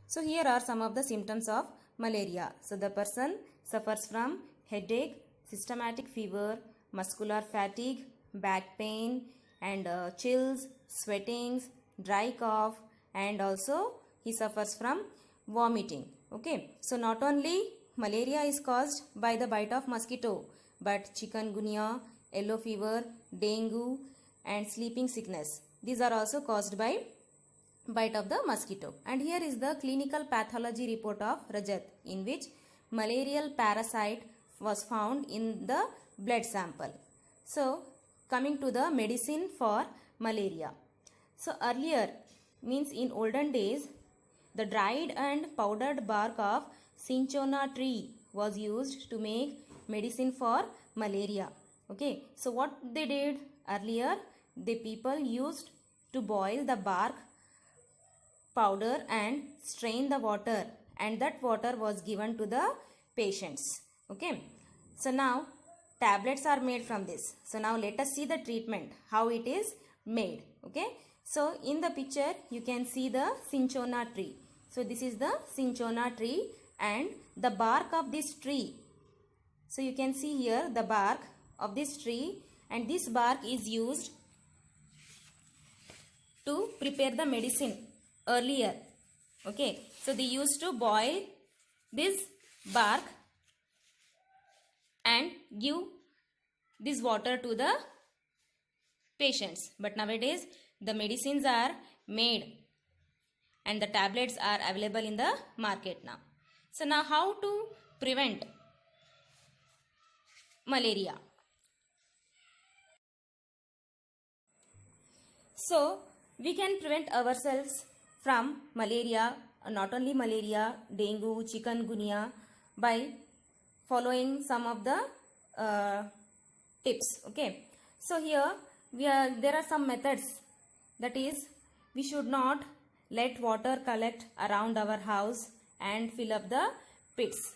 So here are some of the symptoms of malaria. So the person suffers from headache, systematic fever, muscular fatigue, back pain, and chills, sweatings, dry cough, and also he suffers from vomiting. Okay, so not only malaria is caused by the bite of mosquito, but chikungunya, yellow fever, dengue, and sleeping sickness, these are also caused by bite of the mosquito. And here is the clinical pathology report of Rajat, in which malarial parasite was found in the blood sample. So coming to the medicine for malaria. So earlier, means in olden days, the dried and powdered bark of cinchona tree was used to make medicine for malaria. Okay, so what they did earlier, the people used to boil the bark powder and strain the water, and that water was given to the patients. Okay, so now tablets are made from this. So now let us see the treatment, how it is made. Okay, so in the picture you can see the cinchona tree. So this is the cinchona tree and the bark of this tree. So you can see here the bark of this tree, and this bark is used to prepare the medicine earlier. Okay, so they used to boil this bark and give this water to the patients. But nowadays the medicines are made and the tablets are available in the market now. So now how to prevent malaria? So we can prevent ourselves from malaria, not only malaria, dengue, chikungunya, by following some of the tips. Okay, so here there are some methods. That is, we should not let water collect around our house and fill up the pits,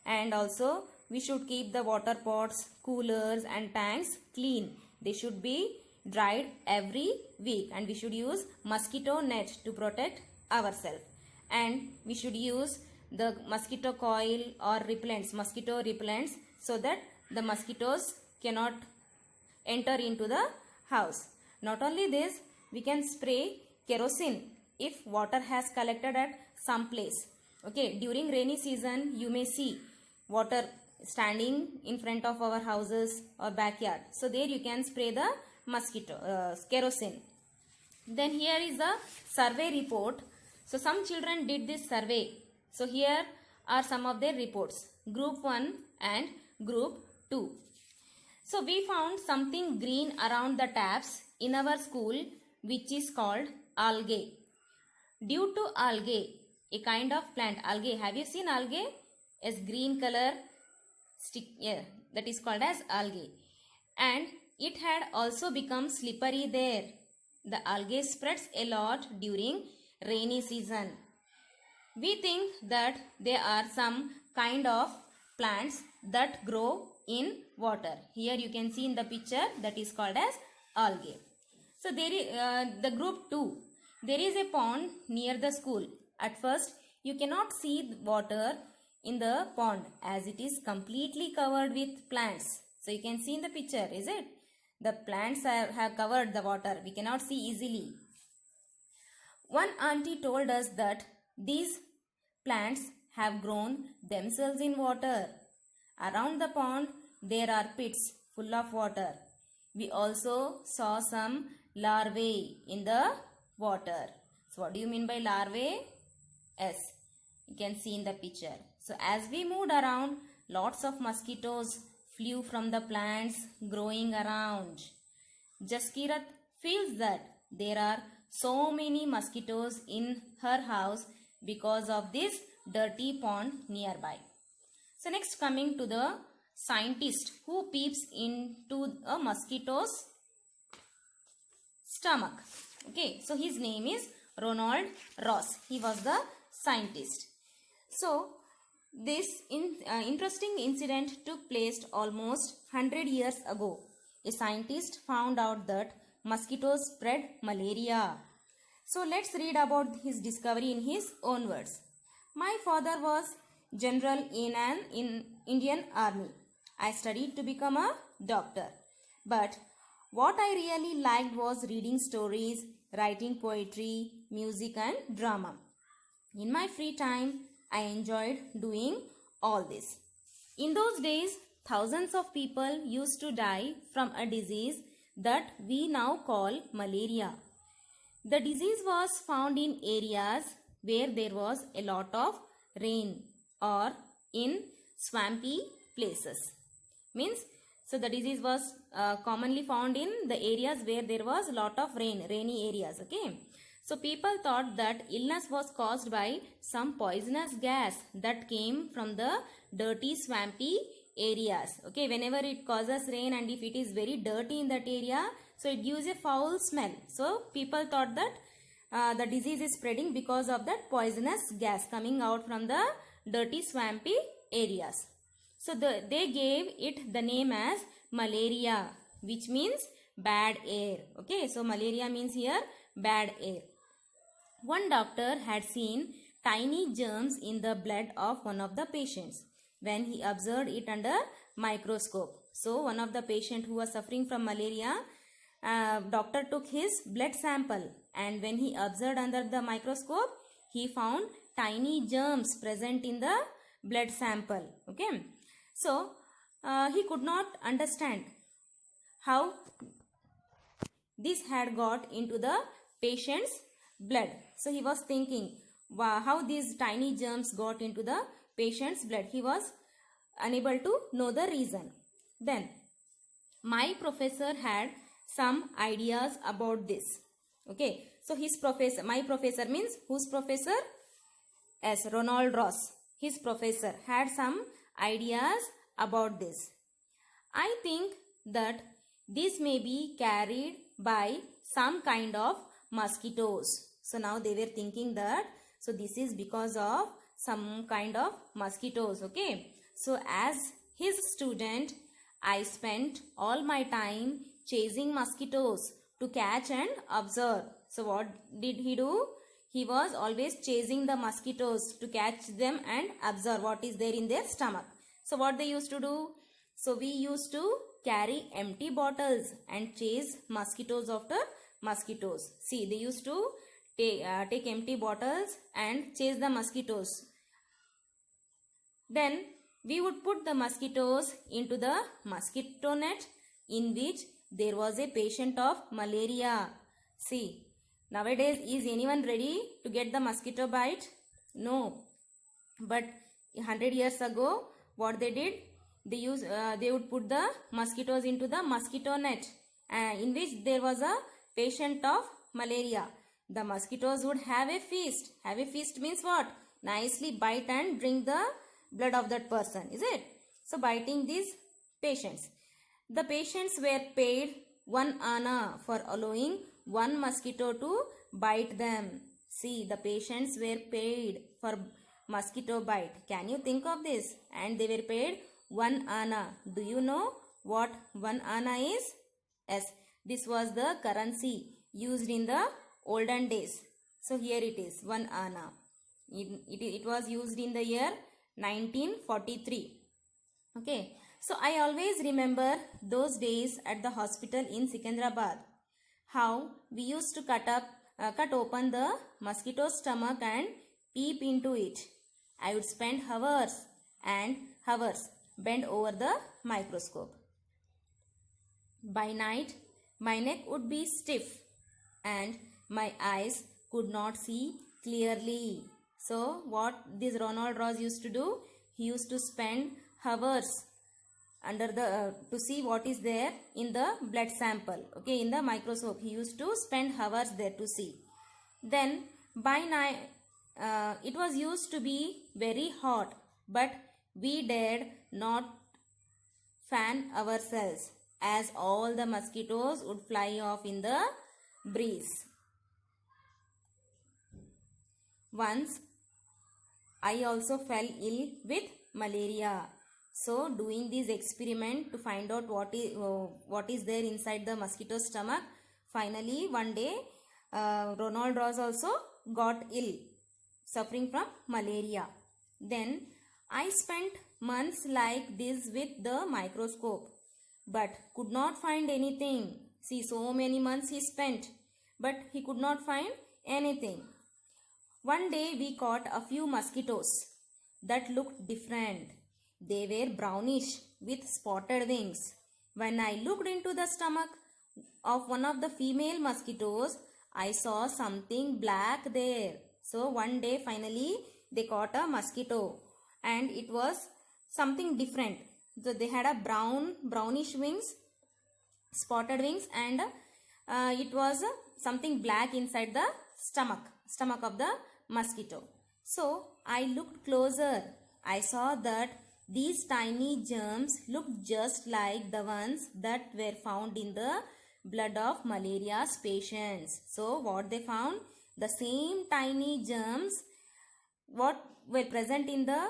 and also we should keep the water pots, coolers and tanks clean. They should be dried every week, and we should use mosquito net to protect ourselves, and we should use the mosquito coil or repellents, mosquito repellents, so that the mosquitoes cannot enter into the house. Not only this, we can spray kerosene if water has collected at some place. Okay, during rainy season you may see water standing in front of our houses or backyard. So there you can spray the kerosene. Then here is the survey report. So some children did this survey. So here are some of their reports, group 1 and group 2. So we found something green around the taps in our school, which is called algae. Due to algae, a kind of plant, algae, have you seen algae? As green color stick, yeah, that is called as algae. And it had also become slippery there. The algae spreads a lot during rainy season. We think that there are some kind of plants that grow in water. Here you can see in the picture, that is called as algae. So there is the group 2. There is a pond near the school. At first you cannot see water in the pond as it is completely covered with plants. So you can see in the picture, is it? The plants have covered the water. We cannot see easily. One auntie told us that these plants have grown themselves in water. Around the pond there are pits full of water. We also saw some larvae in the water. So what do you mean by larvae? Yes, you can see in the picture. So as we moved around, lots of mosquitoes flew from the plants growing around. Jaskirat feels that there are so many mosquitoes in her house because of this dirty pond nearby. So next, coming to the scientist who peeps into a mosquito's stomach. Okay, so his name is Ronald Ross. He was the scientist. So this interesting incident took place almost 100 years ago. A scientist found out that mosquitoes spread malaria. So let's read about his discovery in his own words. My father was general in an Indian army. I studied to become a doctor. But what I really liked was reading stories, writing poetry, music and drama. In my free time, I enjoyed doing all this. In those days, thousands of people used to die from a disease that we now call malaria. The disease was found in areas where there was a lot of rain or in swampy places. Means, so the disease was commonly found in the areas where there was a lot of rainy areas. Okay. So people thought that illness was caused by some poisonous gas that came from the dirty swampy areas. Okay, whenever it causes rain and if it is very dirty in that area, so it gives a foul smell. So people thought that the disease is spreading because of that poisonous gas coming out from the dirty swampy areas. So they gave it the name as malaria, which means bad air. Okay, so malaria means here bad air. One doctor had seen tiny germs in the blood of one of the patients when he observed it under microscope. So one of the patient who was suffering from malaria, doctor took his blood sample, and when he observed under the microscope, he found tiny germs present in the blood sample. Okay, so he could not understand how this had got into the patient's blood. So he was thinking, wow, how these tiny germs got into the patient's blood. He was unable to know the reason. Then my professor had some ideas about this. Okay, so my professor means whose professor? Yes, Ronald Ross. His professor had some ideas about this. I think that this may be carried by some kind of mosquitoes. So now they were thinking that, so this is because of some kind of mosquitoes. Okay, so as his student, I spent all my time chasing mosquitoes to catch and observe. So what did he do? He was always chasing the mosquitoes to catch them and observe what is there in their stomach. So what they used to do? So we used to carry empty bottles and chase mosquitoes after mosquitoes. See, they used to take empty bottles and chase the mosquitoes. Then we would put the mosquitoes into the mosquito net in which there was a patient of malaria. See, nowadays is anyone ready to get the mosquito bite? No. But 100 years ago, what they did? They would put the mosquitoes into the mosquito net in which there was a patient of malaria. The mosquitoes would have a feast. Have a feast means what? Nicely bite and drink the blood of that person. Is it? So biting these patients. The patients were paid 1 anna for allowing one mosquito to bite them. See, the patients were paid for mosquito bite. Can you think of this? And they were paid 1 anna. Do you know what 1 anna is? Yes, this was the currency used in the olden days. So here it is, 1 anna. It was used in the year 1943. Okay, so I always remember those days at the hospital in Secunderabad. How we used to cut open the mosquito's stomach and peep into it. I would spend hours and hours bent over the microscope. By night, my neck would be stiff and my eyes could not see clearly. So what this Ronald Ross used to do? He used to spend hours under the to see what is there in the blood sample. Okay, in the microscope he used to spend hours there to see. Then by night it was used to be very hot, but we dared not fan ourselves as all the mosquitoes would fly off in the breeze. Once I also fell ill with malaria. So doing this experiment to find out what is there inside the mosquito stomach, finally one day Ronald Ross also got ill. suffering from malaria. Then I spent months like this with the microscope, but could not find anything. See, so many months he spent, but he could not find anything. One day we caught a few mosquitoes that looked different. They were brownish with spotted wings. When I looked into the stomach of one of the female mosquitoes, I saw something black there. So one day finally they caught a mosquito and it was something different. So they had a brownish wings, spotted wings, and it was something black inside the stomach of the mosquito. So I looked closer. I saw that these tiny germs looked just like the ones that were found in the blood of malaria's patients. So what they found? The same tiny germs what were present in the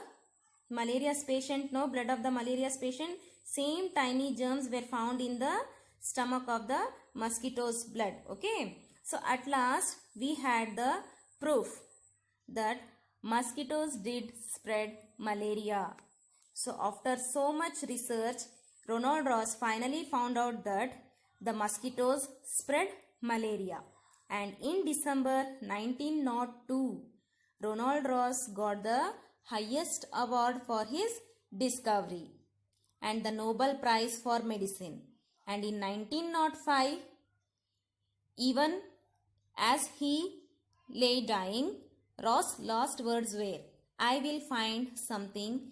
malaria's patient, no, blood of the malaria's patient, same tiny germs were found in the stomach of the mosquito's blood. Okay. So at last we had the proof that mosquitoes did spread malaria. So after so much research, Ronald Ross finally found out that the mosquitoes spread malaria. And in December 1902, Ronald Ross got the highest award for his discovery and the Nobel Prize for Medicine. And in 1905, even as he lay dying, Ross' last words were, I will find something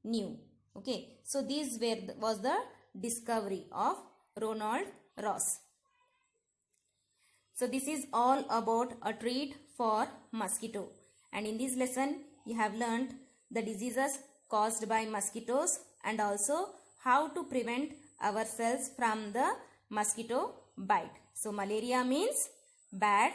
new. Okay, so this was the discovery of Ronald Ross. So this is all about a treat for mosquito. And in this lesson, you have learned the diseases caused by mosquitoes and also how to prevent ourselves from the mosquito bite. So malaria means bad